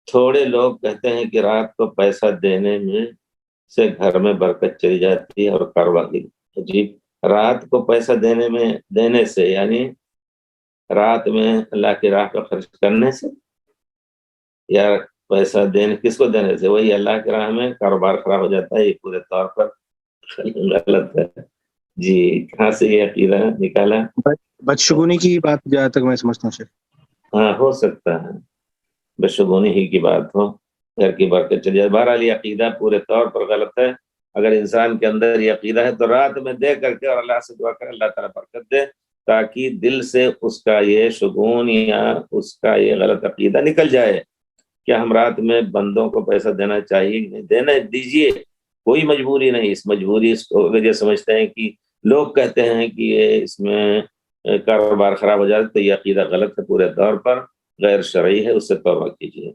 تھوڑے لوگ کہتے ہیں کہ رات کو پیسہ دینے میں سے گھر میں برکت چلی جاتی ہے اور کاروبار کی جی رات کو پیسہ دینے سے یعنی رات میں اللہ کی راہ پہ خرچ کرنے سے، یا پیسہ دینے کس کو دینے سے؟ وہی اللہ کی راہ میں کاروبار خراب ہو جاتا ہے، یہ پورے طور پر غلط ہے جی۔ کہاں سے یہ عقیدہ نکالا؟ بدشگونی کی بات جہاں تک میں سمجھتا ہوں۔ ہاں ہو سکتا ہے بدشگونی ہی کی بات ہو، گھر کی برکت چلی جائے۔ بہرحال یہ عقیدہ پورے طور پر غلط ہے۔ اگر انسان کے اندر یہ عقیدہ ہے تو رات میں دے کر کے اور اللہ سے دعا کر اللہ تعالیٰ برکت دے، تاکہ دل سے اس کا یہ شگون یا اس کا یہ غلط عقیدہ نکل جائے۔ کیا ہم رات میں بندوں کو پیسہ دینا چاہیے؟ نہیں دینا، دیجیے، کوئی مجبوری نہیں۔ اس مجبوری اس کو اگر یہ سمجھتے ہیں کہ لوگ کہتے ہیں کہ یہ اس میں کاروبار خراب ہو جاتا ہے، تو یہ عقیدہ غلط ہے، پورے طور پر غیر شرعی ہے، اس سے توبہ کیجیے۔